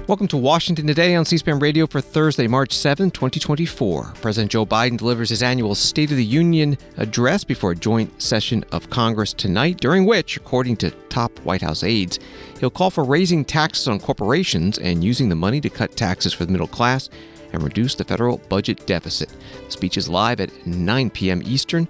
Welcome to Washington Today on C-SPAN Radio for Thursday, March 7, 2024. President Joe Biden delivers his annual State of the Union address before a joint session of Congress tonight, during which, according to top White House aides, he'll call for raising taxes on corporations and using the money to cut taxes for the middle class and reduce the federal budget deficit. The speech is live at 9 p.m. Eastern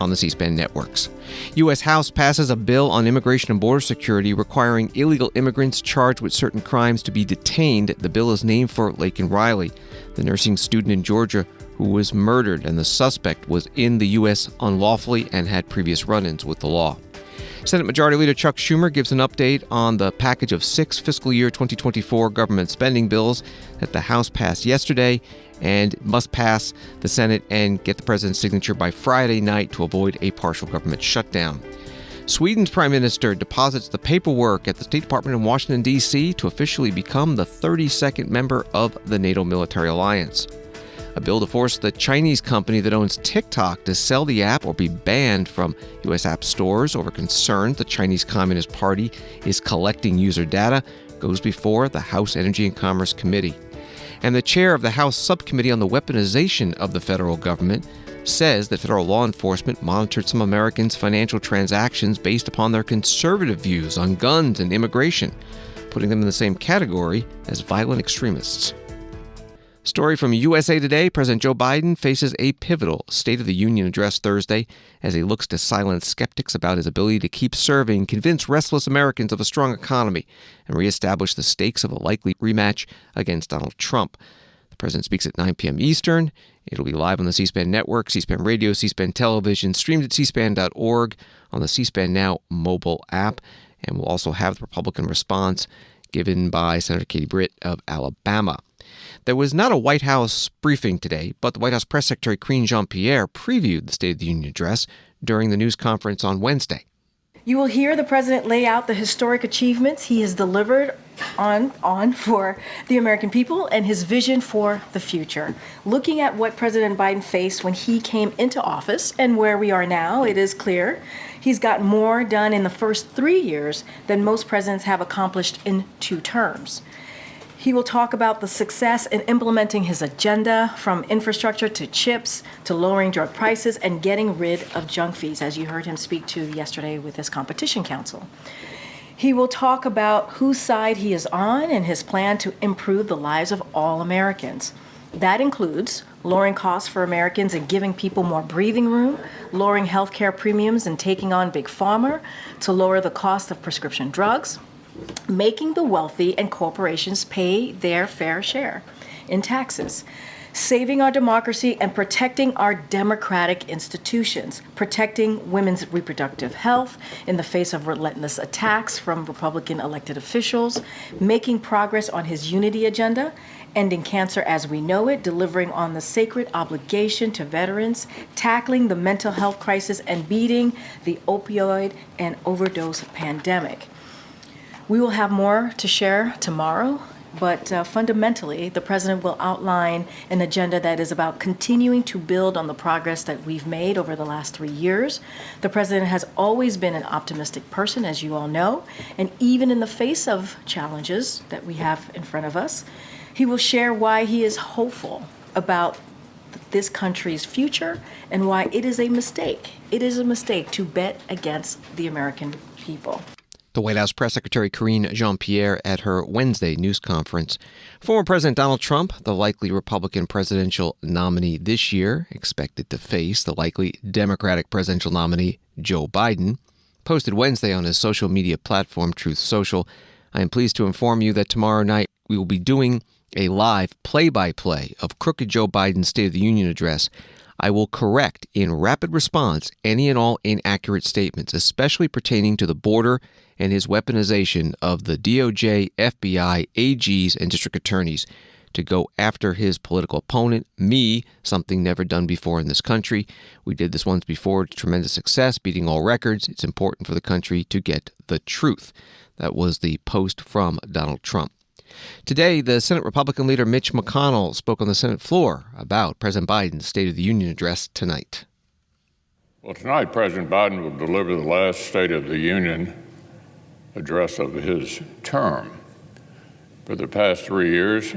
on the C-SPAN networks. U.S. House passes a bill on immigration and border security requiring illegal immigrants charged with certain crimes to be detained. The bill is named for Laken Riley, the nursing student in Georgia who was murdered, and the suspect was in the U.S. unlawfully and had previous run-ins with the law. Senate Majority Leader Chuck Schumer gives an update on the package of 6 fiscal year 2024 government spending bills that the House passed yesterday and must pass the Senate and get the president's signature by Friday night to avoid a partial government shutdown. Sweden's prime minister deposits the paperwork at the State Department in Washington, D.C. to officially become the 32nd member of the NATO military alliance. A bill to force the Chinese company that owns TikTok to sell the app or be banned from U.S. app stores over concerns the Chinese Communist Party is collecting user data goes before the House Energy and Commerce Committee. And the chair of the House Subcommittee on the Weaponization of the Federal Government says that federal law enforcement monitored some Americans' financial transactions based upon their conservative views on guns and immigration, putting them in the same category as violent extremists. Story from USA Today, President Joe Biden faces a pivotal State of the Union address Thursday as he looks to silence skeptics about his ability to keep serving, convince restless Americans of a strong economy, and reestablish the stakes of a likely rematch against Donald Trump. The president speaks at 9 p.m. Eastern. It'll be live on the C-SPAN network, C-SPAN Radio, C-SPAN Television, streamed at cspan.org on the C-SPAN Now mobile app, and we'll also have the Republican response given by Senator Katie Britt of Alabama. There was not a White House briefing today, but the White House Press Secretary Karine Jean-Pierre previewed the State of the Union address during the news conference on Wednesday. You will hear the president lay out the historic achievements he has delivered on for the American people and his vision for the future. Looking at what President Biden faced when he came into office and where we are now, it is clear he's got more done in the first 3 years than most presidents have accomplished in 2 terms. He will talk about the success in implementing his agenda, from infrastructure to chips to lowering drug prices and getting rid of junk fees, as you heard him speak to yesterday with his competition counsel. He will talk about whose side he is on and his plan to improve the lives of all Americans. That includes lowering costs for Americans and giving people more breathing room, lowering health care premiums and taking on Big Pharma to lower the cost of prescription drugs, making the wealthy and corporations pay their fair share in taxes, saving our democracy and protecting our democratic institutions, protecting women's reproductive health in the face of relentless attacks from Republican elected officials, making progress on his unity agenda, ending cancer as we know it, delivering on the sacred obligation to veterans, tackling the mental health crisis, and beating the opioid and overdose pandemic. We will have more to share tomorrow, but fundamentally, the president will outline an agenda that is about continuing to build on the progress that we've made over the last 3 years. The president has always been an optimistic person, as you all know, and even in the face of challenges that we have in front of us, he will share why he is hopeful about this country's future and why it is a mistake. It is a mistake to bet against the American people. The White House Press Secretary Karine Jean-Pierre at her Wednesday news conference. Former President Donald Trump, the likely Republican presidential nominee this year, expected to face the likely Democratic presidential nominee Joe Biden, posted Wednesday on his social media platform Truth Social, "I am pleased to inform you that tomorrow night we will be doing a live play-by-play of crooked Joe Biden's State of the Union address. I will correct in rapid response any and all inaccurate statements, especially pertaining to the border and his weaponization of the DOJ, FBI, AGs, and district attorneys to go after his political opponent, me, something never done before in this country. We did this once before to tremendous success, beating all records. It's important for the country to get the truth." That was the post from Donald Trump. Today, the Senate Republican leader Mitch McConnell spoke on the Senate floor about President Biden's State of the Union address tonight. Well, tonight, President Biden will deliver the last State of the Union address of his term. For the past 3 years,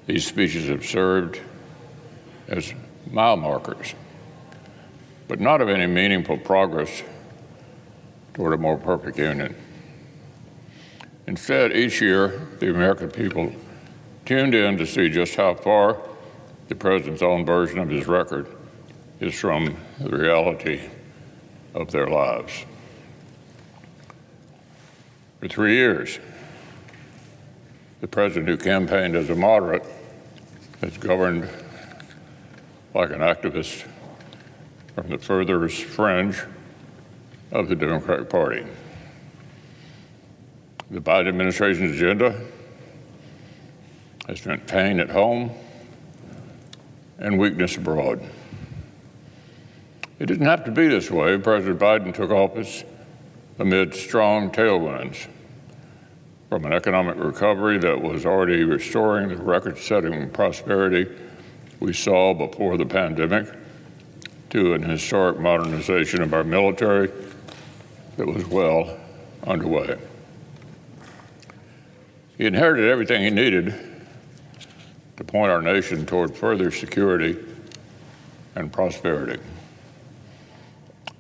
these speeches have served as mile markers, but not of any meaningful progress toward a more perfect union. Instead, each year, the American people tuned in to see just how far the president's own version of his record is from the reality of their lives. For 3 years, the president who campaigned as a moderate has governed like an activist from the furthest fringe of the Democratic Party. The Biden administration's agenda has meant pain at home and weakness abroad. It didn't have to be this way. President Biden took office amid strong tailwinds from an economic recovery that was already restoring the record-setting prosperity we saw before the pandemic to an historic modernization of our military that was well underway. He inherited everything he needed to point our nation toward further security and prosperity.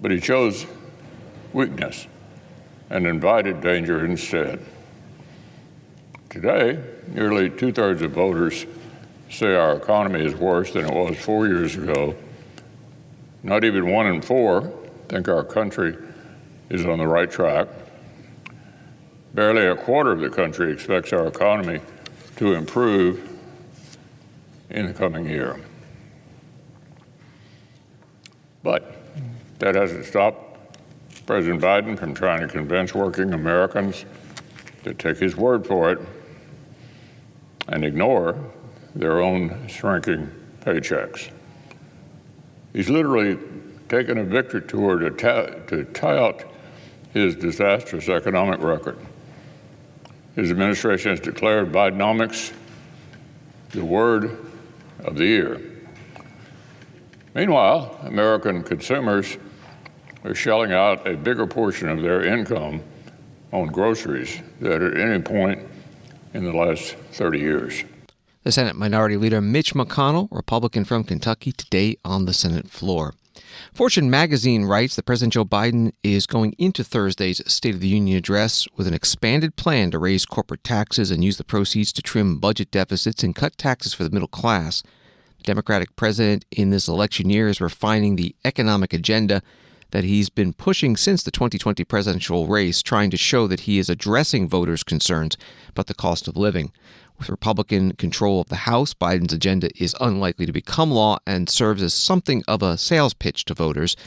But he chose weakness and invited danger instead. Today, nearly 2/3 of voters say our economy is worse than it was 4 years ago. Not even 1 in 4 think our country is on the right track. Barely a quarter of the country expects our economy to improve in the coming year. But that hasn't stopped President Biden from trying to convince working Americans to take his word for it and ignore their own shrinking paychecks. He's literally taken a victory tour to tout his disastrous economic record. His administration has declared Bidenomics the word of the year. Meanwhile, American consumers are shelling out a bigger portion of their income on groceries than at any point in the last 30 years. The Senate Minority Leader Mitch McConnell, Republican from Kentucky, today on the Senate floor. Fortune magazine writes that President Joe Biden is going into Thursday's State of the Union address with an expanded plan to raise corporate taxes and use the proceeds to trim budget deficits and cut taxes for the middle class. The Democratic president in this election year is refining the economic agenda that he's been pushing since the 2020 presidential race, trying to show that he is addressing voters' concerns about the cost of living. With Republican control of the House, Biden's agenda is unlikely to become law and serves as something of a sales pitch to voters.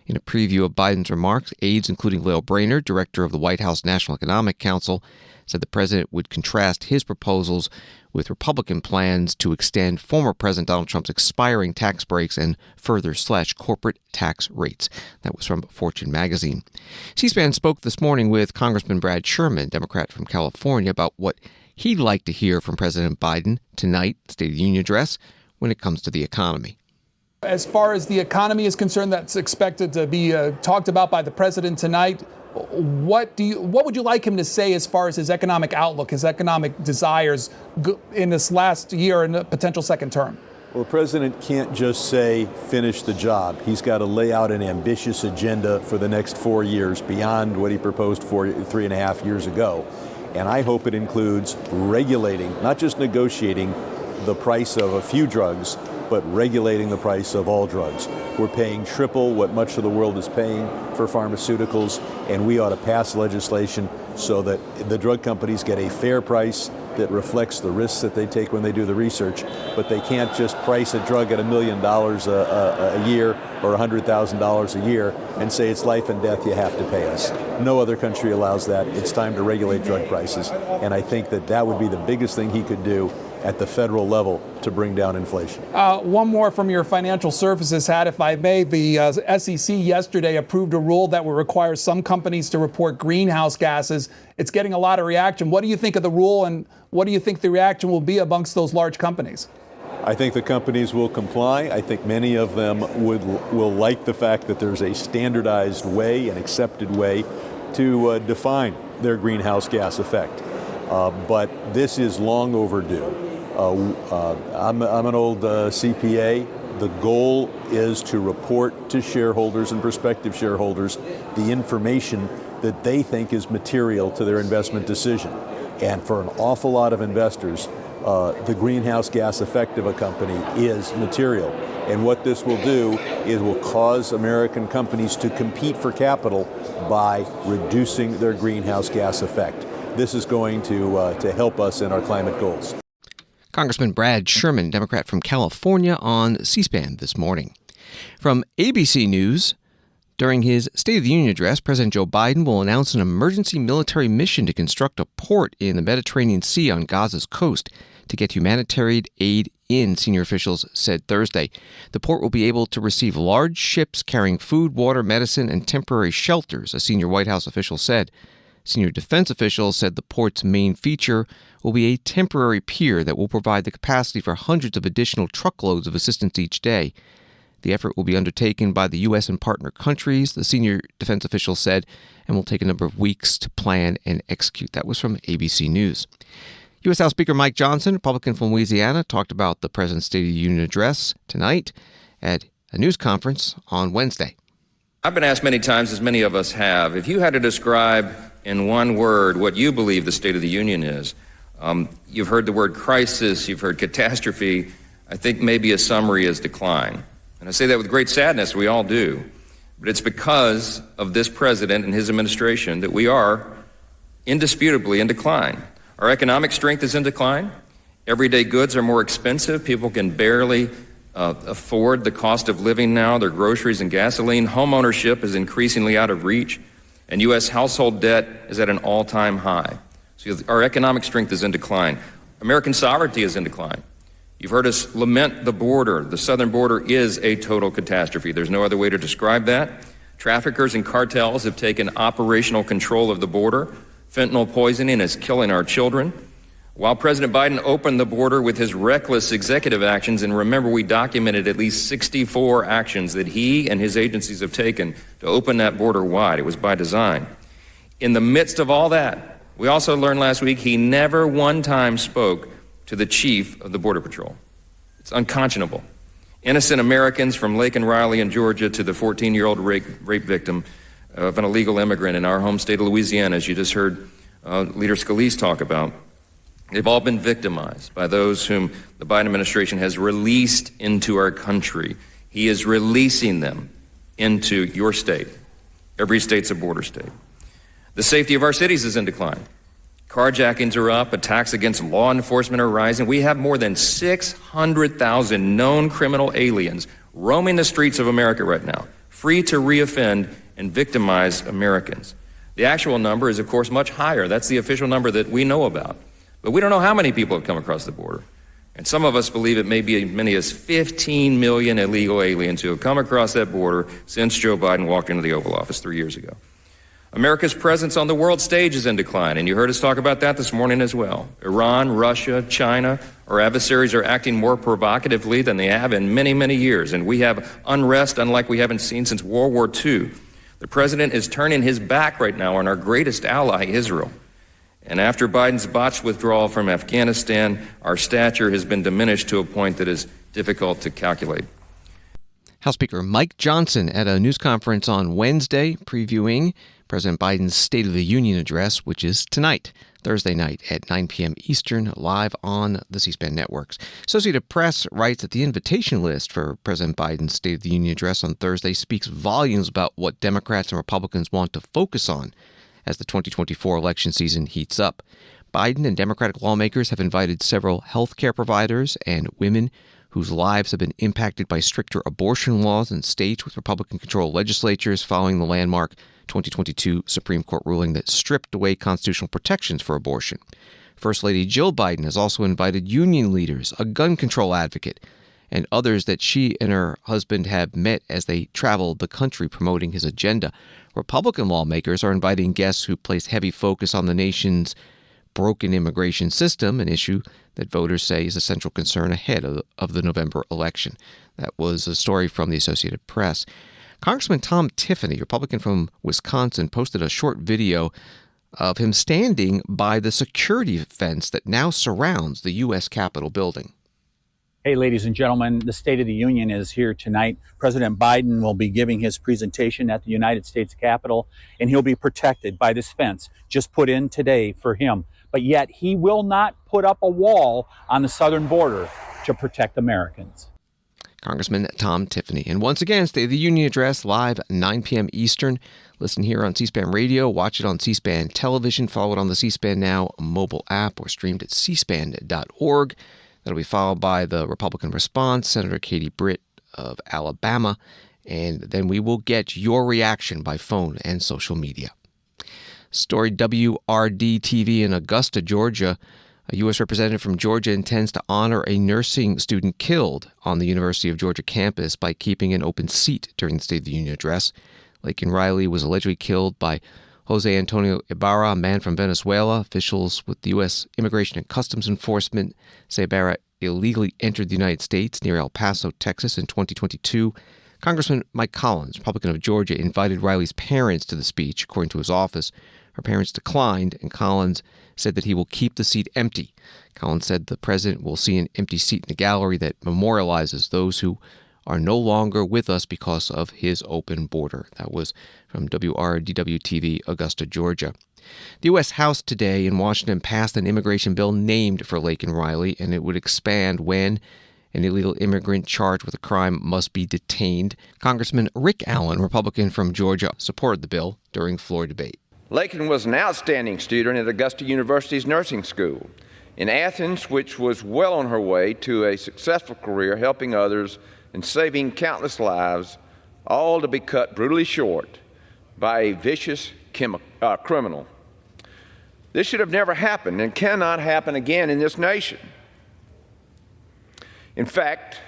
In a preview of Biden's remarks, aides, including Lael Brainerd, director of the White House National Economic Council, said the president would contrast his proposals with Republican plans to extend former President Donald Trump's expiring tax breaks and further slash corporate tax rates. That was from Fortune magazine. C-SPAN spoke this morning with Congressman Brad Sherman, Democrat from California, about what he'd like to hear from President Biden tonight, State of the Union address, when it comes to the economy. As far as the economy is concerned, that's expected to be talked about by the president tonight. What would you like him to say as far as his economic outlook, his economic desires in this last year and a potential second term? Well, the president can't just say, finish the job. He's got to lay out an ambitious agenda for the next 4 years beyond what he proposed 3.5 years ago. And I hope it includes regulating, not just negotiating the price of a few drugs, but regulating the price of all drugs. We're paying triple what much of the world is paying for pharmaceuticals, and we ought to pass legislation so that the drug companies get a fair price that reflects the risks that they take when they do the research, but they can't just price a drug at $1 million a year or $100,000 a year and say it's life and death, you have to pay us. No other country allows that. It's time to regulate drug prices, and I think that that would be the biggest thing he could do at the federal level to bring down inflation. One more from your financial services hat, if I may. The SEC yesterday approved a rule that will require some companies to report greenhouse gases. It's getting a lot of reaction. What do you think of the rule, and what do you think the reaction will be amongst those large companies? I think the companies will comply. I think many of them will like the fact that there's a standardized way, an accepted way to define their greenhouse gas effect. but this is long overdue. I'm an old CPA. The goal is to report to shareholders and prospective shareholders the information that they think is material to their investment decision. And for an awful lot of investors, the greenhouse gas effect of a company is material. And what this will do is will cause American companies to compete for capital by reducing their greenhouse gas effect. This is going to help us in our climate goals. Congressman Brad Sherman, Democrat from California, on C-SPAN this morning. From ABC News, during his State of the Union address, President Joe Biden will announce an emergency military mission to construct a port in the Mediterranean Sea on Gaza's coast to get humanitarian aid in, senior officials said Thursday. The port will be able to receive large ships carrying food, water, medicine, and temporary shelters, a senior White House official said. Senior defense officials said the port's main feature will be a temporary pier that will provide the capacity for hundreds of additional truckloads of assistance each day. The effort will be undertaken by the U.S. and partner countries, the senior defense official said, and will take a number of weeks to plan and execute. That was from ABC News. U.S. House Speaker Mike Johnson, Republican from Louisiana, talked about the President's State of the Union address tonight at a news conference on Wednesday. I've been asked many times, as many of us have, if you had to describe in one word what you believe the State of the Union is. You've heard the word crisis, you've heard catastrophe. I think maybe a summary is decline. And I say that with great sadness, we all do. But it's because of this president and his administration that we are indisputably in decline. Our economic strength is in decline. Everyday goods are more expensive. People can barely afford the cost of living now, their groceries and gasoline. Home ownership is increasingly out of reach. And U.S. household debt is at an all-time high. So our economic strength is in decline. American sovereignty is in decline. You've heard us lament the border. The southern border is a total catastrophe. There's no other way to describe that. Traffickers and cartels have taken operational control of the border. Fentanyl poisoning is killing our children. While President Biden opened the border with his reckless executive actions, and remember, we documented at least 64 actions that he and his agencies have taken to open that border wide. It was by design. In the midst of all that, we also learned last week he never one time spoke to the chief of the Border Patrol. It's unconscionable. Innocent Americans, from Laken Riley in Georgia to the 14-year-old rape victim of an illegal immigrant in our home state of Louisiana, as you just heard Leader Scalise talk about, they've all been victimized by those whom the Biden administration has released into our country. He is releasing them into your state. Every state's a border state. The safety of our cities is in decline. Carjackings are up, attacks against law enforcement are rising. We have more than 600,000 known criminal aliens roaming the streets of America right now, free to reoffend and victimize Americans. The actual number is, of course, much higher. That's the official number that we know about. But we don't know how many people have come across the border. And some of us believe it may be as many as 15 million illegal aliens who have come across that border since Joe Biden walked into the Oval Office 3 years ago. America's presence on the world stage is in decline, and you heard us talk about that this morning as well. Iran, Russia, China, our adversaries are acting more provocatively than they have in many, many years, and we have unrest unlike we haven't seen since World War II. The president is turning his back right now on our greatest ally, Israel. And after Biden's botched withdrawal from Afghanistan, our stature has been diminished to a point that is difficult to calculate. House Speaker Mike Johnson at a news conference on Wednesday previewing President Biden's State of the Union address, which is tonight, Thursday night at 9 p.m. Eastern, live on the C-SPAN networks. Associated Press writes that the invitation list for President Biden's State of the Union address on Thursday speaks volumes about what Democrats and Republicans want to focus on as the 2024 election season heats up. Biden and Democratic lawmakers have invited several health care providers and women whose lives have been impacted by stricter abortion laws in states with Republican-controlled legislatures following the landmark 2022 Supreme Court ruling that stripped away constitutional protections for abortion. First Lady Jill Biden has also invited union leaders, a gun control advocate, and others that she and her husband have met as they traveled the country promoting his agenda. Republican lawmakers are inviting guests who place heavy focus on the nation's broken immigration system, an issue that voters say is a central concern ahead of the November election. That was a story from the Associated Press. Congressman Tom Tiffany, Republican from Wisconsin, posted a short video of him standing by the security fence that now surrounds the U.S. Capitol building. Hey, ladies and gentlemen, the State of the Union is here tonight. President Biden will be giving his presentation at the United States Capitol, and he'll be protected by this fence just put in today for him. But yet he will not put up a wall on the southern border to protect Americans. Congressman Tom Tiffany. And once again, State of the Union address live 9 p.m. Eastern. Listen here on C-SPAN Radio, watch it on C-SPAN Television, follow it on the C-SPAN Now mobile app, or streamed at cspan.org. That'll be followed by the Republican response, Senator Katie Britt of Alabama, and then we will get your reaction by phone and social media. Story WRD-TV in Augusta, Georgia. A U.S. representative from Georgia intends to honor a nursing student killed on the University of Georgia campus by keeping an open seat during the State of the Union address. Laken Riley was allegedly killed by Jose Antonio Ibarra, a man from Venezuela. Officials with the U.S. Immigration and Customs Enforcement say Ibarra illegally entered the United States near El Paso, Texas in 2022. Congressman Mike Collins, Republican of Georgia, invited Riley's parents to the speech, according to his office. Her parents declined, and Collins said that he will keep the seat empty. Collins said the president will see an empty seat in the gallery that memorializes those who are no longer with us because of his open border. That was from WRDW-TV, Augusta, Georgia. The U.S. House today in Washington passed an immigration bill named for Laken Riley, and it would expand when an illegal immigrant charged with a crime must be detained. Congressman Rick Allen, Republican from Georgia, supported the bill during floor debate. Laken was an outstanding student at Augusta University's nursing school in Athens, which was well on her way to a successful career helping others and saving countless lives, all to be cut brutally short by a vicious criminal. This should have never happened and cannot happen again in this nation. In fact,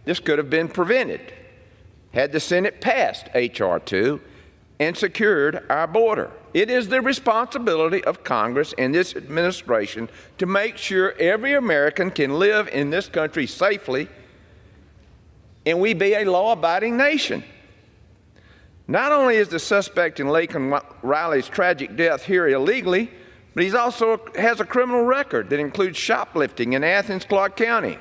this could have been prevented had the Senate passed H.R. 2 and secured our border. It is the responsibility of Congress and this administration to make sure every American can live in this country safely and we be a law-abiding nation. Not only is the suspect in Laken Riley's tragic death here illegally, but he also has a criminal record that includes shoplifting in Athens, Clark County.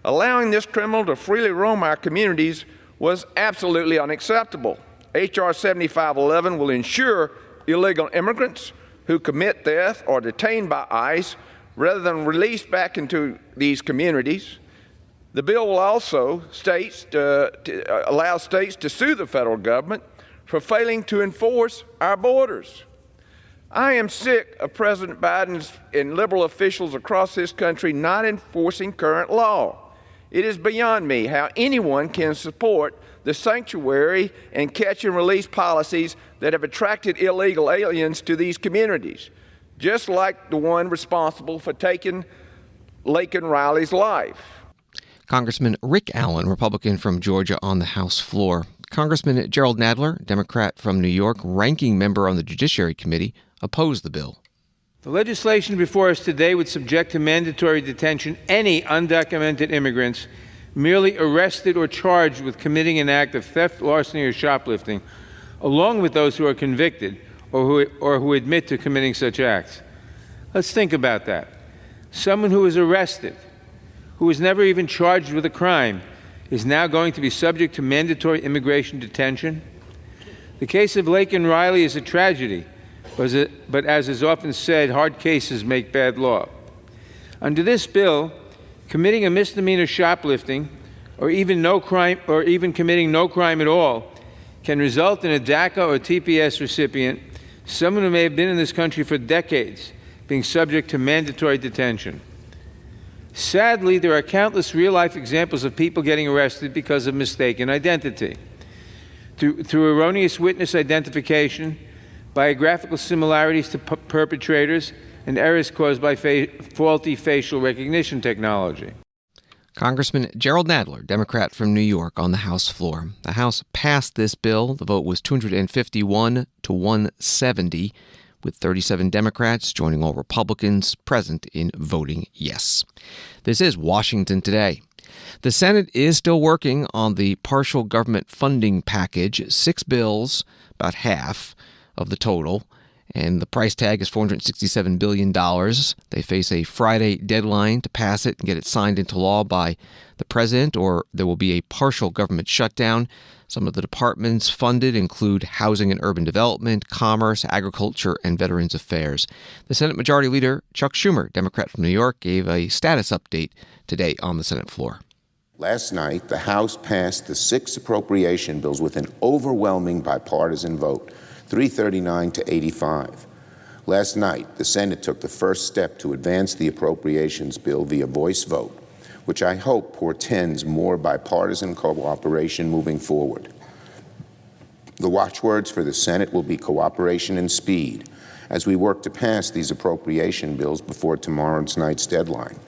Allowing this criminal to freely roam our communities was absolutely unacceptable. H.R. 7511 will ensure illegal immigrants who commit theft are detained by ICE rather than released back into these communities. The bill will also allow states to sue the federal government for failing to enforce our borders. I am sick of President Biden's and liberal officials across this country not enforcing current law. It is beyond me how anyone can support the sanctuary and catch and release policies that have attracted illegal aliens to these communities, just like the one responsible for taking Laken Riley's life. Congressman Rick Allen, Republican from Georgia, on the House floor. Congressman Gerald Nadler, Democrat from New York, ranking member on the Judiciary Committee, opposed the bill. The legislation before us today would subject to mandatory detention any undocumented immigrants merely arrested or charged with committing an act of theft, larceny, or shoplifting, along with those who are convicted or who admit to committing such acts. Let's think about that. Someone who is arrested, who was never even charged with a crime, is now going to be subject to mandatory immigration detention? The case of Laken Riley is a tragedy, but as is often said, hard cases make bad law. Under this bill, committing a misdemeanor shoplifting or even committing no crime at all can result in a DACA or TPS recipient, someone who may have been in this country for decades, being subject to mandatory detention. Sadly, there are countless real-life examples of people getting arrested because of mistaken identity. Through erroneous witness identification, biographical similarities to perpetrators, and errors caused by faulty facial recognition technology. Congressman Gerald Nadler, Democrat from New York, on the House floor. The House passed this bill. The vote was 251 to 170, with 37 Democrats joining all Republicans present in voting yes. This is Washington Today. The Senate is still working on the partial government funding package, 6 bills, about half of the total, and the price tag is $467 billion. They face a Friday deadline to pass it and get it signed into law by the president, or there will be a partial government shutdown. Some of the departments funded include Housing and Urban Development, Commerce, Agriculture, and Veterans Affairs. The Senate Majority Leader Chuck Schumer, Democrat from New York, gave a status update today on the Senate floor. Last night, the House passed the 6 appropriation bills with an overwhelming bipartisan vote, 339 to 85. Last night, the Senate took the first step to advance the appropriations bill via voice vote, which I hope portends more bipartisan cooperation moving forward. The watchwords for the Senate will be cooperation and speed as we work to pass these appropriation bills before tomorrow night's deadline.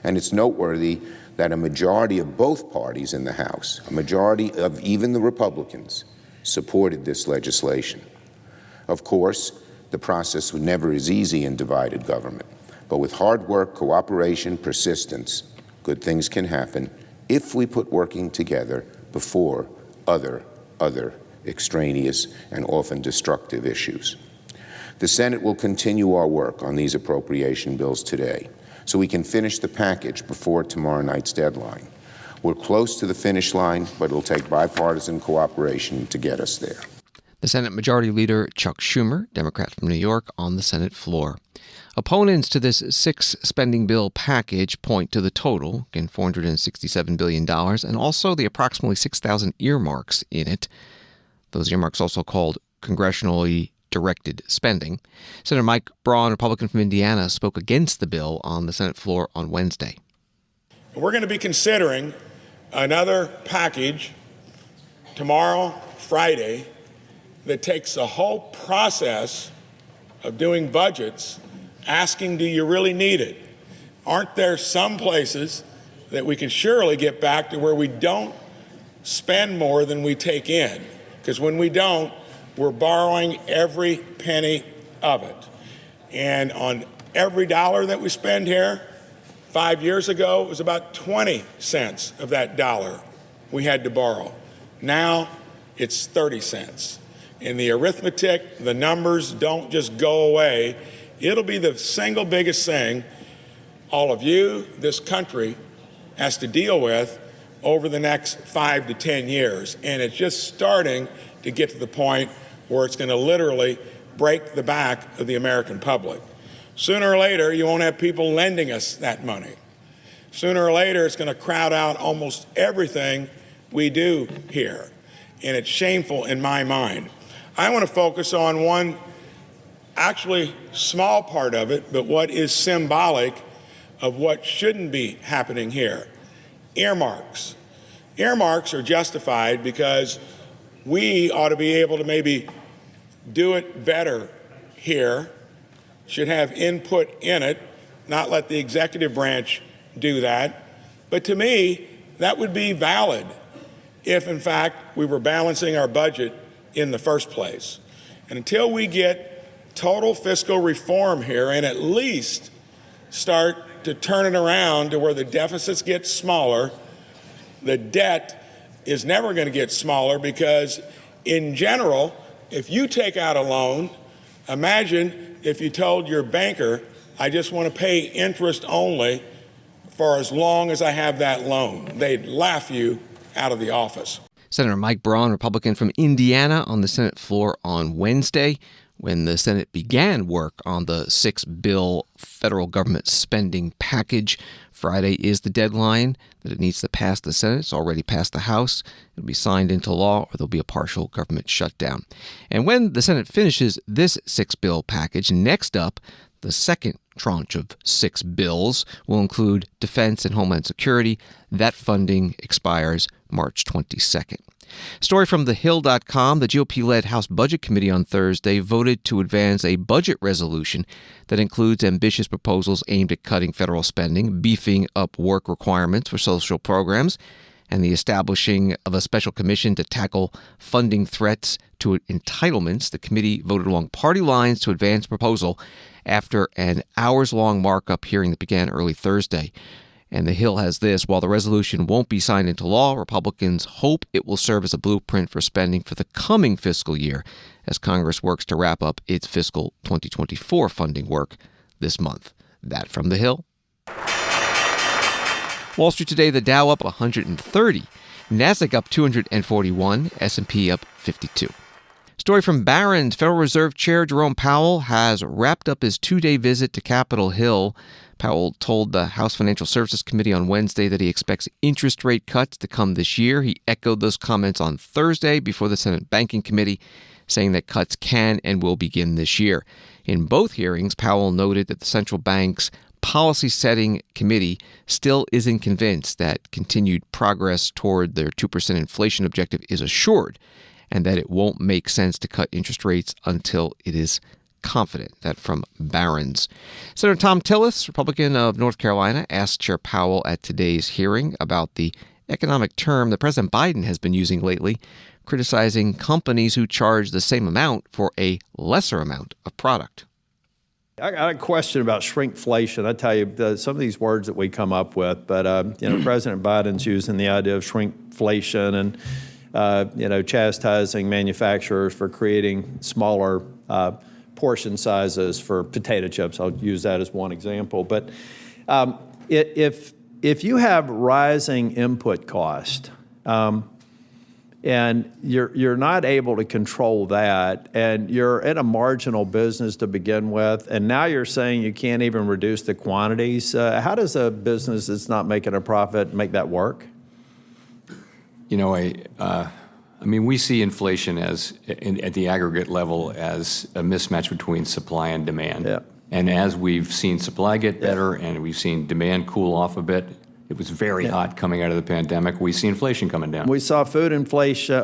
And it's noteworthy that a majority of both parties in the House, a majority of even the Republicans, supported this legislation. Of course, the process never is easy in divided government, but with hard work, cooperation, persistence, good things can happen if we put working together before other extraneous and often destructive issues. The Senate will continue our work on these appropriation bills today, so we can finish the package before tomorrow night's deadline. We're close to the finish line, but it'll take bipartisan cooperation to get us there. The Senate Majority Leader Chuck Schumer, Democrat from New York, on the Senate floor. Opponents to this 6 spending bill package point to the total, again $467 billion, and also the approximately 6,000 earmarks in it. Those earmarks also called congressionally directed spending. Senator Mike Braun, Republican from Indiana, spoke against the bill on the Senate floor on Wednesday. We're going to be considering another package tomorrow, Friday, that takes the whole process of doing budgets, asking, do you really need it? Aren't there some places that we can surely get back to where we don't spend more than we take in? Because when we don't, we're borrowing every penny of it. And on every dollar that we spend here, 5 years ago, it was about 20 cents of that dollar we had to borrow. Now it's 30 cents. And the arithmetic, the numbers don't just go away. It'll be the single biggest thing all of you, this country, has to deal with over the next 5 to 10 years. And it's just starting to get to the point where it's going to literally break the back of the American public. Sooner or later, you won't have people lending us that money. Sooner or later, it's going to crowd out almost everything we do here. And it's shameful in my mind. I want to focus on one actually small part of it, but what is symbolic of what shouldn't be happening here. Earmarks. Earmarks are justified because we ought to be able to maybe do it better here, should have input in it, not let the executive branch do that. But to me, that would be valid if, in fact, we were balancing our budget in the first place. And until we get total fiscal reform here and at least start to turn it around to where the deficits get smaller, the debt is never going to get smaller because, in general, if you take out a loan, imagine if you told your banker, I just want to pay interest only for as long as I have that loan. They'd laugh you out of the office. Senator Mike Braun, Republican from Indiana, on the Senate floor on Wednesday when the Senate began work on the 6-bill federal government spending package. Friday is the deadline that it needs to pass the Senate. It's already passed the House. It'll be signed into law, or there'll be a partial government shutdown. And when the Senate finishes this 6-bill package, next up, the second tranche of 6 bills will include defense and homeland security. That funding expires March 22nd. Story from TheHill.com. The GOP-led House Budget Committee on Thursday voted to advance a budget resolution that includes ambitious proposals aimed at cutting federal spending, beefing up work requirements for social programs, and the establishing of a special commission to tackle funding threats to entitlements. The committee voted along party lines to advance the proposal after an hours-long markup hearing that began early Thursday. And the Hill has this: while the resolution won't be signed into law, Republicans hope it will serve as a blueprint for spending for the coming fiscal year as Congress works to wrap up its fiscal 2024 funding work this month. That from the Hill. Wall Street today, the Dow up 130, Nasdaq up 241, S&P up 52. Story from Barron's. Federal Reserve Chair Jerome Powell has wrapped up his two-day visit to Capitol Hill. Powell told the House Financial Services Committee on Wednesday that he expects interest rate cuts to come this year. He echoed those comments on Thursday before the Senate Banking Committee, saying that cuts can and will begin this year. In both hearings, Powell noted that the central bank's policy setting committee still isn't convinced that continued progress toward their 2% inflation objective is assured, and that it won't make sense to cut interest rates until it is confident. That from Barron's. Senator Tom Tillis, Republican of North Carolina, asked Chair Powell at today's hearing about the economic term that President Biden has been using lately, criticizing companies who charge the same amount for a lesser amount of product. I got a question about shrinkflation. I tell you, some of these words that we come up with, but President Biden's using the idea of shrinkflation and chastising manufacturers for creating smaller portion sizes for potato chips. I'll use that as one example. But if you have rising input cost, and you're not able to control that, and you're in a marginal business to begin with, and now you're saying you can't even reduce the quantities. How does a business that's not making a profit make that work? We see inflation at the aggregate level as a mismatch between supply and demand. Yeah. And as we've seen supply get better and we've seen demand cool off a bit, it was very hot coming out of the pandemic. We see inflation coming down. We saw food inflation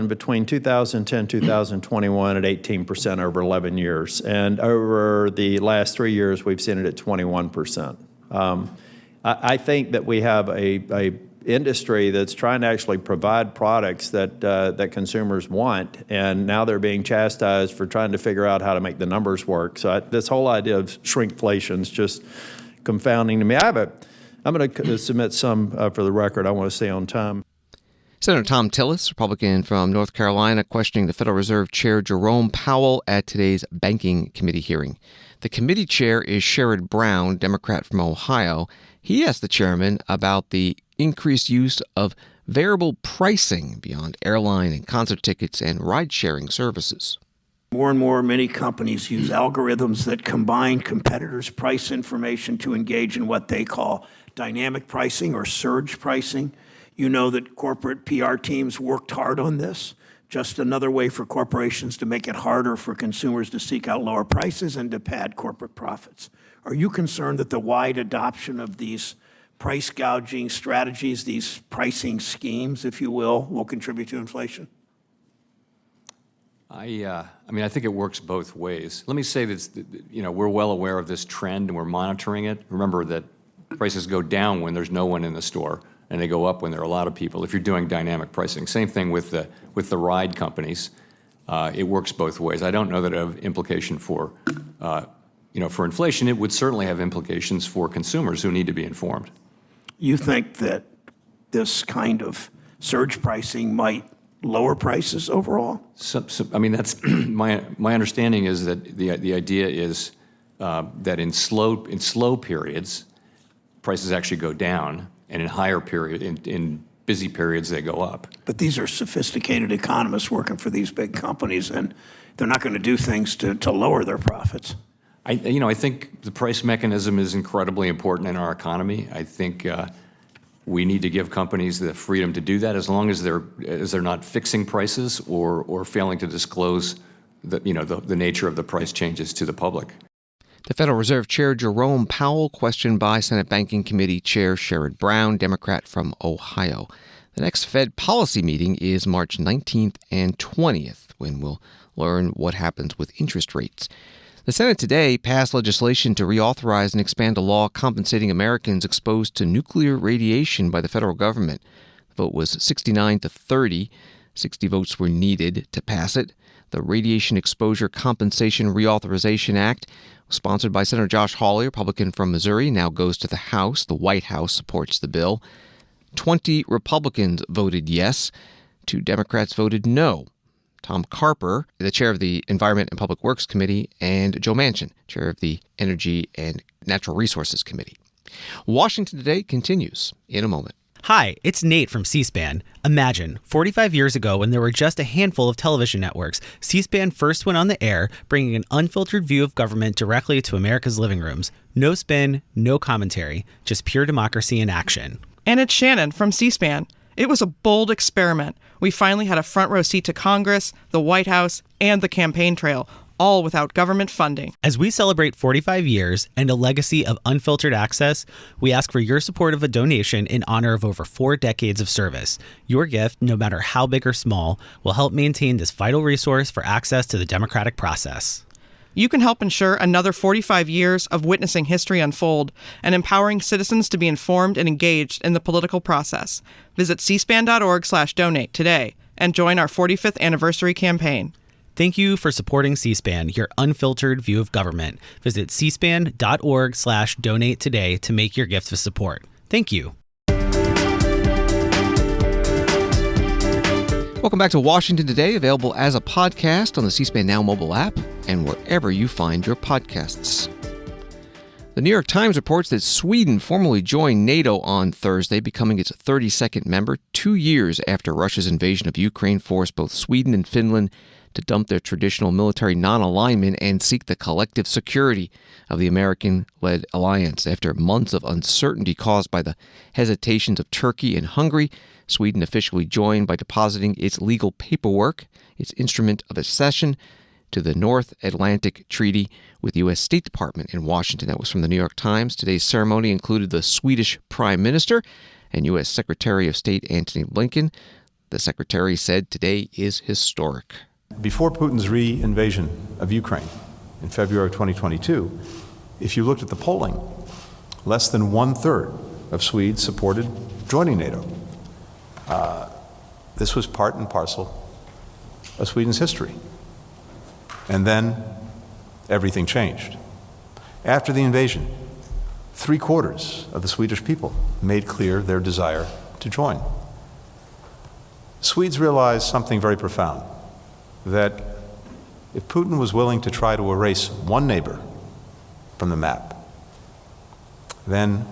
between 2010 and 2021 at 18% over 11 years. And over the last 3 years, we've seen it at 21%. I think that we have a industry that's trying to actually provide products that consumers want, and now they're being chastised for trying to figure out how to make the numbers work. So this whole idea of shrinkflation is just confounding to me. I'm going to submit some for the record. I want to stay on time. Senator Tom Tillis, Republican from North Carolina, questioning the Federal Reserve Chair Jerome Powell at today's Banking Committee hearing. The committee chair is Sherrod Brown, Democrat from Ohio. He asked the chairman about the increased use of variable pricing beyond airline and concert tickets and ride-sharing services. More and more, many companies use algorithms that combine competitors' price information to engage in what they call dynamic pricing or surge pricing. You know that corporate PR teams worked hard on this. Just another way for corporations to make it harder for consumers to seek out lower prices and to pad corporate profits. Are you concerned that the wide adoption of these price gouging strategies, these pricing schemes, if you will contribute to inflation? I think it works both ways. Let me say this, we're well aware of this trend and we're monitoring it. Remember that prices go down when there's no one in the store, and they go up when there are a lot of people if you're doing dynamic pricing. Same thing with the ride companies. It works both ways. I don't know that it have implication for inflation. It would certainly have implications for consumers who need to be informed. You think that this kind of surge pricing might lower prices overall? That's my understanding is that the idea is that in slow periods, prices actually go down, and in busy periods they go up. But these are sophisticated economists working for these big companies, and they're not going to do things to lower their profits. I think the price mechanism is incredibly important in our economy. I think we need to give companies the freedom to do that as long as they're not fixing prices or failing to disclose the nature of the price changes to the public. The Federal Reserve Chair Jerome Powell, questioned by Senate Banking Committee Chair Sherrod Brown, Democrat from Ohio. The next Fed policy meeting is March 19th and 20th, when we'll learn what happens with interest rates. The Senate today passed legislation to reauthorize and expand a law compensating Americans exposed to nuclear radiation by the federal government. The vote was 69 to 30. 60 votes were needed to pass it. The Radiation Exposure Compensation Reauthorization Act, sponsored by Senator Josh Hawley, Republican from Missouri, now goes to the House. The White House supports the bill. 20 Republicans voted yes. 2 Democrats voted no. Tom Carper, the chair of the Environment and Public Works Committee, and Joe Manchin, chair of the Energy and Natural Resources Committee. Washington Today continues in a moment. Hi, it's Nate from C-SPAN. Imagine, 45 years ago when there were just a handful of television networks, C-SPAN first went on the air, bringing an unfiltered view of government directly to America's living rooms. No spin, no commentary, just pure democracy in action. And it's Shannon from C-SPAN. It was a bold experiment. We finally had a front row seat to Congress, the White House, and the campaign trail, all without government funding. As we celebrate 45 years and a legacy of unfiltered access, we ask for your support of a donation in honor of over 4 decades of service. Your gift, no matter how big or small, will help maintain this vital resource for access to the democratic process. You can help ensure another 45 years of witnessing history unfold and empowering citizens to be informed and engaged in the political process. Visit cspan.org/donate today and join our 45th anniversary campaign. Thank you for supporting C-SPAN, your unfiltered view of government. Visit cspan.org/donate today to make your gift of support. Thank you. Welcome back to Washington Today, available as a podcast on the C-SPAN Now mobile app and wherever you find your podcasts. The New York Times reports that Sweden formally joined NATO on Thursday, becoming its 32nd member. 2 years after Russia's invasion of Ukraine forced both Sweden and Finland to dump their traditional military non-alignment and seek the collective security of the American-led alliance. After months of uncertainty caused by the hesitations of Turkey and Hungary, Sweden officially joined by depositing its legal paperwork, its instrument of accession, to the North Atlantic Treaty with the U.S. State Department in Washington. That was from the New York Times. Today's ceremony included the Swedish Prime Minister and U.S. Secretary of State Antony Blinken. The Secretary said today is historic. Before Putin's re-invasion of Ukraine in February of 2022, if you looked at the polling, less than 1/3 of Swedes supported joining NATO. This was part and parcel of Sweden's history. And then everything changed. After the invasion, 3/4 of the Swedish people made clear their desire to join. Swedes realized something very profound, that if Putin was willing to try to erase one neighbor from the map, then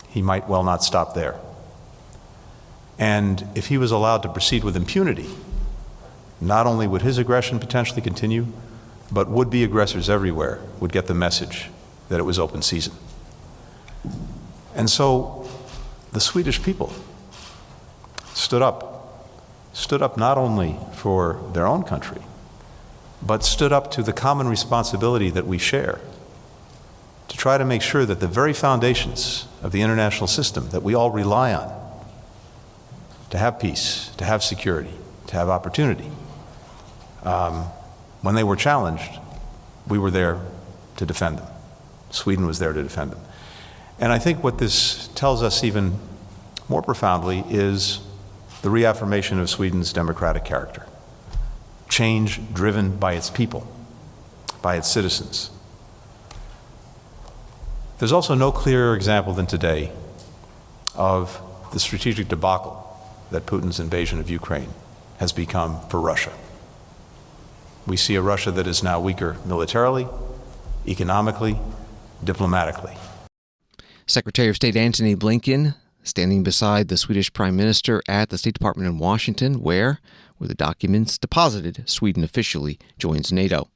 he might well not stop there. And if he was allowed to proceed with impunity, not only would his aggression potentially continue, but would-be aggressors everywhere would get the message that it was open season. And so the Swedish people stood up not only for their own country, but stood up to the common responsibility that we share to try to make sure that the very foundations of the international system that we all rely on to have peace, to have security, to have opportunity, when they were challenged, we were there to defend them. Sweden was there to defend them. And I think what this tells us even more profoundly is the reaffirmation of Sweden's democratic character. Change driven by its people, by its citizens. There's also no clearer example than today of the strategic debacle that Putin's invasion of Ukraine has become for Russia. We see a Russia that is now weaker militarily, economically, diplomatically. Secretary of State Antony Blinken standing beside the Swedish Prime Minister at the State Department in Washington, where the documents deposited, Sweden officially joins NATO.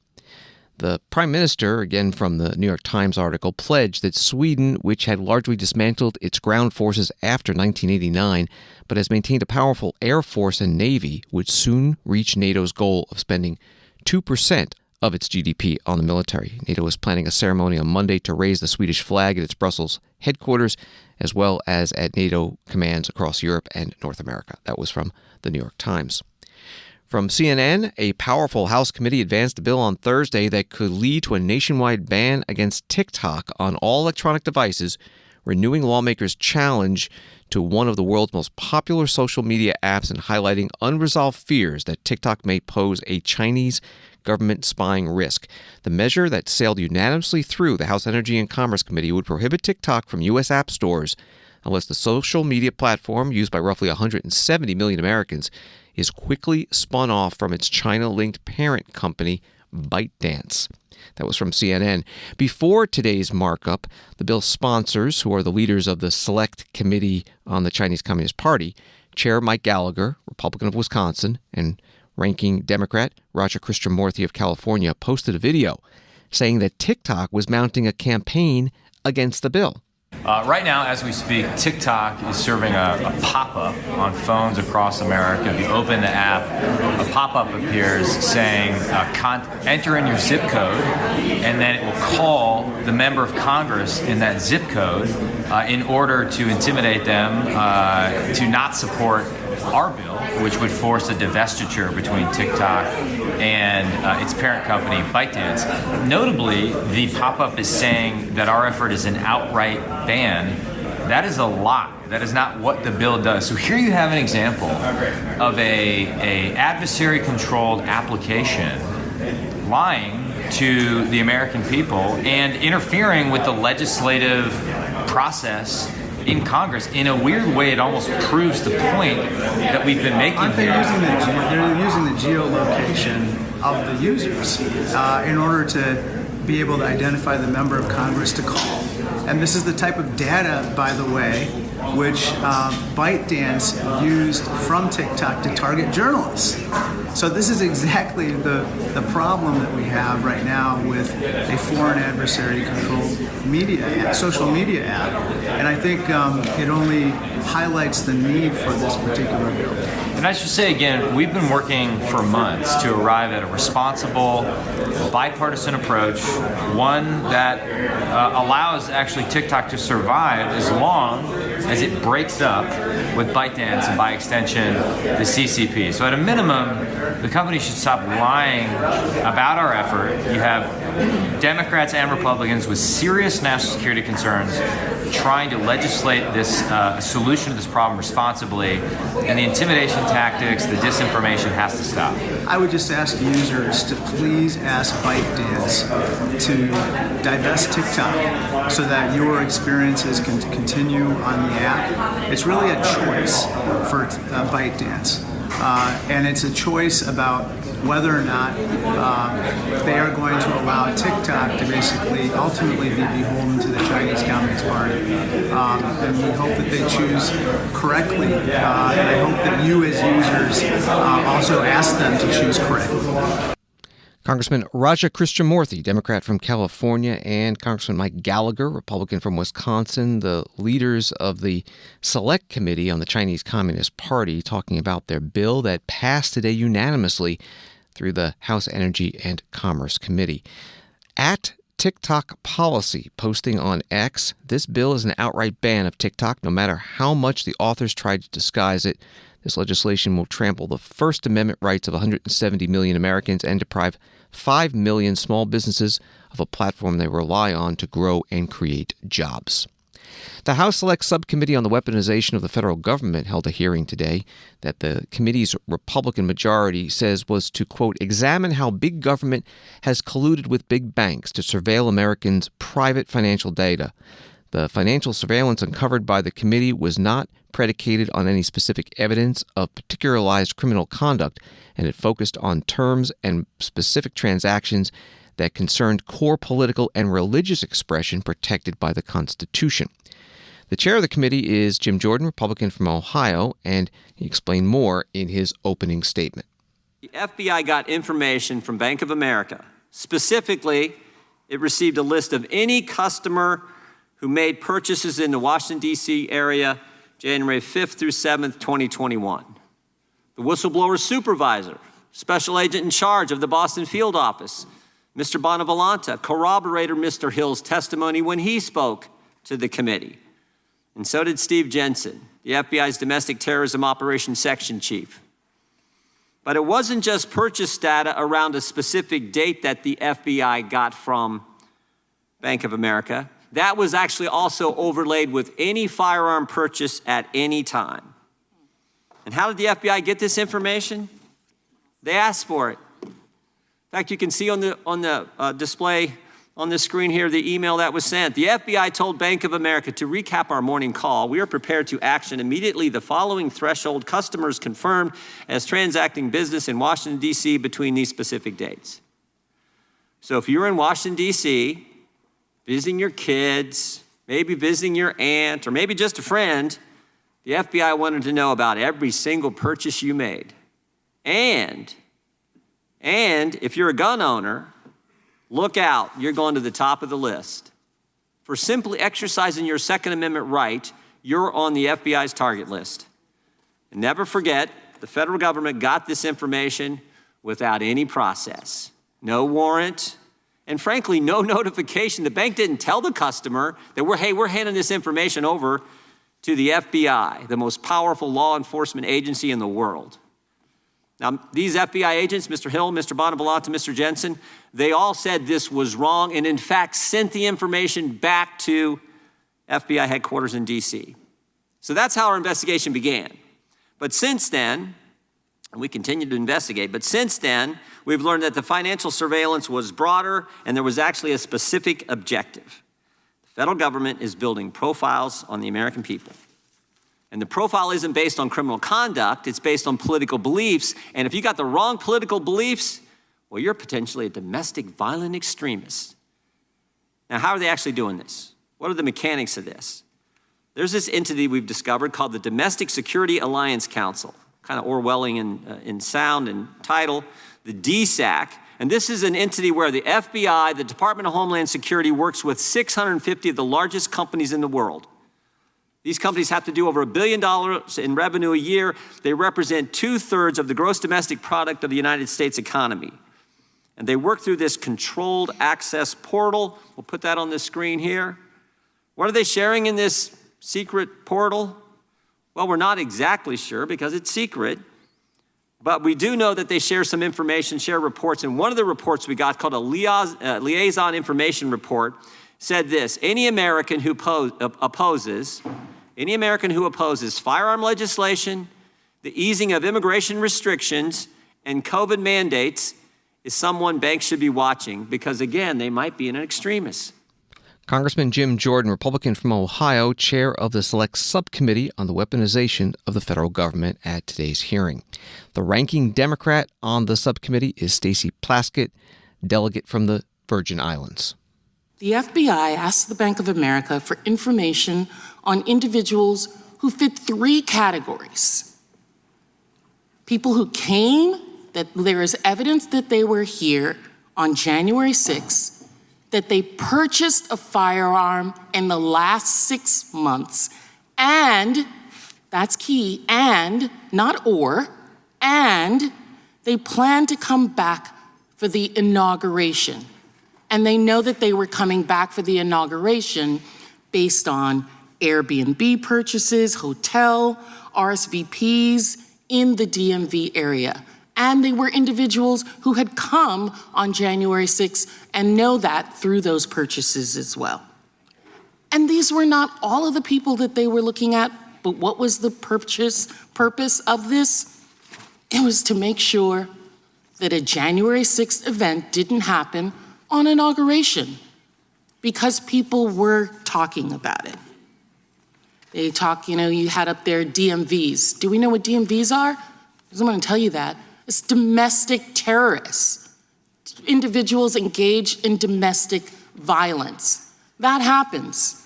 The Prime Minister, again from the New York Times article, pledged that Sweden, which had largely dismantled its ground forces after 1989, but has maintained a powerful air force and navy, would soon reach NATO's goal of spending 2% of its GDP on the military. NATO is planning a ceremony on Monday to raise the Swedish flag at its Brussels headquarters, as well as at NATO commands across Europe and North America. That was from the New York Times. From CNN, a powerful House committee advanced a bill on Thursday that could lead to a nationwide ban against TikTok on all electronic devices, renewing lawmakers' challenge to one of the world's most popular social media apps and highlighting unresolved fears that TikTok may pose a Chinese government spying risk. The measure that sailed unanimously through the House Energy and Commerce Committee would prohibit TikTok from U.S. app stores unless the social media platform, used by roughly 170 million Americans, is quickly spun off from its China-linked parent company, ByteDance. That was from CNN. Before today's markup, the bill's sponsors, who are the leaders of the Select Committee on the Chinese Communist Party, Chair Mike Gallagher, Republican of Wisconsin, and Ranking Democrat Raja Krishnamoorthi of California, posted a video saying that TikTok was mounting a campaign against the bill. Right now, as we speak, TikTok is serving a pop-up on phones across America. If you open the app, a pop-up appears saying, enter in your zip code, and then it will call the member of Congress in that zip code in order to intimidate them to not support our bill, which would force a divestiture between TikTok and its parent company, ByteDance. Notably, the pop-up is saying that our effort is an outright ban. That is a lie. That is not what the bill does. So here you have an example of a adversary-controlled application lying to the American people and interfering with the legislative process in Congress. In a weird way, it almost proves the point that we've been making here. They're using the geolocation of the users in order to be able to identify the member of Congress to call. And this is the type of data, by the way, which ByteDance used from TikTok to target journalists. So this is exactly the problem that we have right now with a foreign adversary-controlled media, social media app. And I think it only highlights the need for this particular bill. And I should say again, we've been working for months to arrive at a responsible, bipartisan approach, one that allows actually TikTok to survive as long as it breaks up with ByteDance and by extension the CCP. So at a minimum, the company should stop lying about our effort. You have Democrats and Republicans with serious national security concerns trying to legislate this solution to this problem responsibly, and the intimidation tactics, the disinformation has to stop. I would just ask users to please ask ByteDance to divest TikTok so that your experiences can continue on the app. It's really a choice for ByteDance. And it's a choice about whether or not they are going to allow TikTok to basically ultimately be beholden to the Chinese Communist Party. And we hope that they choose correctly. And I hope that you as users also ask them to choose correctly. Congressman Raja Krishnamoorthi, Democrat from California, and Congressman Mike Gallagher, Republican from Wisconsin, the leaders of the Select Committee on the Chinese Communist Party, talking about their bill that passed today unanimously through the House Energy and Commerce Committee. At TikTok Policy, posting on X, this bill is an outright ban of TikTok, no matter how much the authors tried to disguise it. This legislation will trample the First Amendment rights of 170 million Americans and deprive 5 million small businesses of a platform they rely on to grow and create jobs. The House Select Subcommittee on the Weaponization of the Federal Government held a hearing today that the committee's Republican majority says was to, quote, examine how big government has colluded with big banks to surveil Americans' private financial data. The financial surveillance uncovered by the committee was not predicated on any specific evidence of particularized criminal conduct, and it focused on terms and specific transactions that concerned core political and religious expression protected by the Constitution. The chair of the committee is Jim Jordan, Republican from Ohio, and he explained more in his opening statement. The FBI got information from Bank of America. Specifically, it received a list of any customer who made purchases in the Washington, D.C. area January 5th through 7th, 2021. The whistleblower supervisor, special agent in charge of the Boston field office, Mr. Bonavolanta, corroborated Mr. Hill's testimony when he spoke to the committee. And so did Steve Jensen, the FBI's Domestic Terrorism Operations Section Chief. But it wasn't just purchase data around a specific date that the FBI got from Bank of America. that was actually also overlaid with any firearm purchase at any time. And how did the FBI get this information? They asked for it. In fact, you can see on the display on the screen here the email that was sent. The FBI told Bank of America, to recap our morning call, we are prepared to action immediately the following threshold customers confirmed as transacting business in Washington, D.C. between these specific dates. So if you're in Washington, D.C., visiting your kids, maybe visiting your aunt, or maybe just a friend, the FBI wanted to know about every single purchase you made. And if you're a gun owner, look out, you're going to the top of the list. For simply exercising your Second Amendment right, you're on the FBI's target list. And never forget, the federal government got this information without any process. No warrant, and frankly, no notification. The bank didn't tell the customer that we're handing this information over to the FBI, the most powerful law enforcement agency in the world. Now, these FBI agents, Mr. Hill, Mr. Bonavolante, Mr. Jensen, they all said this was wrong and in fact sent the information back to FBI headquarters in DC. So that's how our investigation began. But since then, and we continue to investigate, but since then, we've learned that the financial surveillance was broader and there was actually a specific objective. The federal government is building profiles on the American people. And the profile isn't based on criminal conduct, it's based on political beliefs. And if you got the wrong political beliefs, well, you're potentially a domestic violent extremist. Now, how are they actually doing this? What are the mechanics of this? There's this entity we've discovered called the Domestic Security Alliance Council, kind of Orwellian in sound and title, the DSAC. And this is an entity where the FBI, the Department of Homeland Security, works with 650 of the largest companies in the world. These companies have to do over $1 billion in revenue a year. They represent 2/3 of the gross domestic product of the United States economy. And they work through this controlled access portal. We'll put that on the screen here. What are they sharing in this secret portal? Well, we're not exactly sure because it's secret. But we do know that they share some information, share reports. And one of the reports we got, called a liaison information report, said this: any American who opposes firearm legislation, the easing of immigration restrictions, and COVID mandates is someone banks should be watching because, again, they might be an extremist. Congressman Jim Jordan, Republican from Ohio, chair of the Select Subcommittee on the Weaponization of the Federal Government at today's hearing. The ranking Democrat on the subcommittee is Stacey Plaskett, delegate from the Virgin Islands. The FBI asked the Bank of America for information on individuals who fit 3 categories. People who came, that there is evidence that they were here on January 6th, that they purchased a firearm in the last 6 months, and, that's key, and, not or, and they plan to come back for the inauguration. And they know that they were coming back for the inauguration based on Airbnb purchases, hotel, RSVPs in the DMV area. And they were individuals who had come on January 6th and know that through those purchases as well. And these were not all of the people that they were looking at, but what was the purpose of this? It was to make sure that a January 6th event didn't happen on inauguration because people were talking about it. They talk, you had up there DMVs. Do we know what DMVs are? I'm going to tell you that. It's domestic terrorists, individuals engaged in domestic violence. That happens.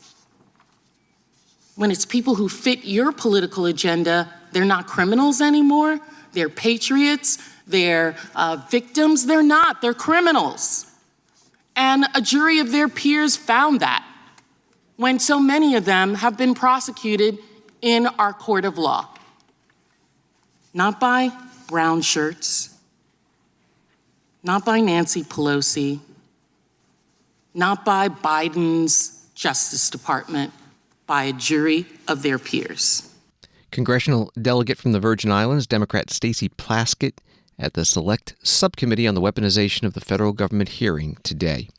When it's people who fit your political agenda, they're not criminals anymore. They're patriots. They're victims. They're not. They're criminals. And a jury of their peers found that when so many of them have been prosecuted in our court of law. Not by brown shirts, not by Nancy Pelosi, not by Biden's Justice Department, by a jury of their peers. Congressional delegate from the Virgin Islands, Democrat Stacey Plaskett, at the Select Subcommittee on the Weaponization of the Federal Government hearing today.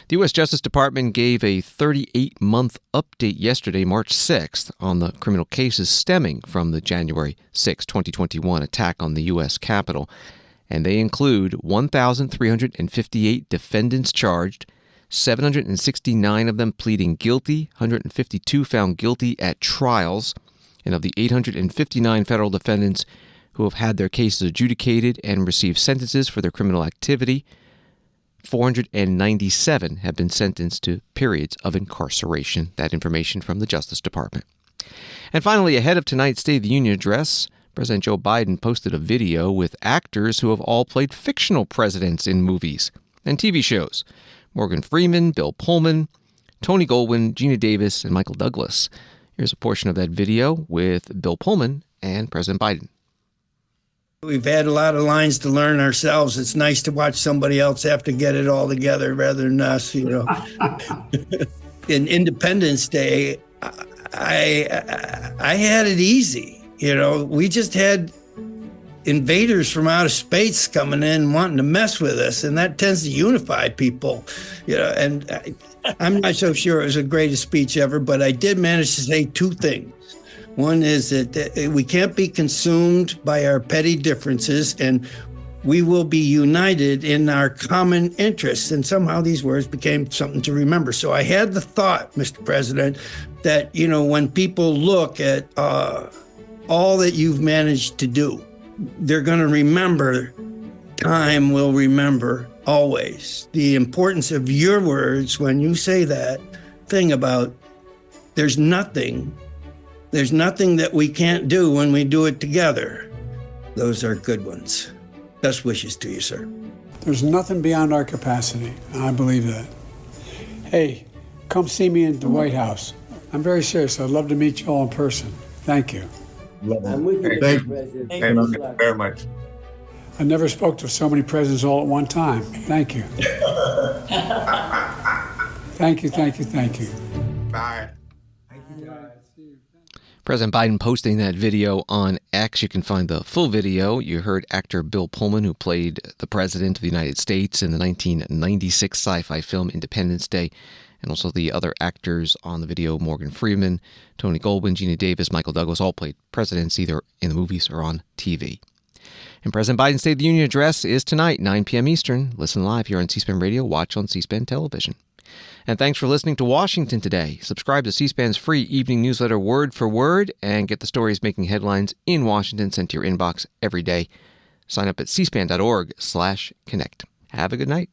The U.S. Justice Department gave a 38-month update yesterday, March 6th, on the criminal cases stemming from the January 6, 2021 attack on the U.S. Capitol. And they include 1,358 defendants charged, 769 of them pleading guilty, 152 found guilty at trials. And of the 859 federal defendants who have had their cases adjudicated and received sentences for their criminal activity, 497 have been sentenced to periods of incarceration. That information from the Justice Department. And finally, ahead of tonight's State of the Union address, President Joe Biden posted a video with actors who have all played fictional presidents in movies and TV shows. Morgan Freeman, Bill Pullman, Tony Goldwyn, Gina Davis, and Michael Douglas. Here's a portion of that video with Bill Pullman and President Biden. We've had a lot of lines to learn ourselves. It's nice to watch somebody else have to get it all together rather than us, you know. In Independence Day, I had it easy. You know, we just had invaders from outer space coming in wanting to mess with us, and that tends to unify people. You know, and I'm not so sure it was the greatest speech ever, but I did manage to say two things. One is that we can't be consumed by our petty differences, and we will be united in our common interests. And somehow these words became something to remember. So I had the thought, Mr. President, that, you know, when people look at all that you've managed to do, they're going to remember, time will remember always, the importance of your words when you say that thing about there's nothing that we can't do when we do it together. Those are good ones. Best wishes to you, sir. There's nothing beyond our capacity. I believe that. Hey, come see me in the White House. I'm very serious. I'd love to meet you all in person. Thank you. I'm with you, Mr. President. Thank you very much. I never spoke to so many presidents all at one time. Thank you. Thank you. Bye. President Biden posting that video on X. You can find the full video. You heard actor Bill Pullman, who played the President of the United States in the 1996 sci-fi film Independence Day, and also the other actors on the video, Morgan Freeman, Tony Goldwyn, Gina Davis, Michael Douglas, all played presidents either in the movies or on TV. And President Biden's State of the Union address is tonight, 9 p.m. Eastern. Listen live here on C-SPAN Radio, watch on C-SPAN Television. And thanks for listening to Washington Today. Subscribe to C-SPAN's free evening newsletter Word for Word and get the stories making headlines in Washington sent to your inbox every day. Sign up at cspan.org/connect. Have a good night.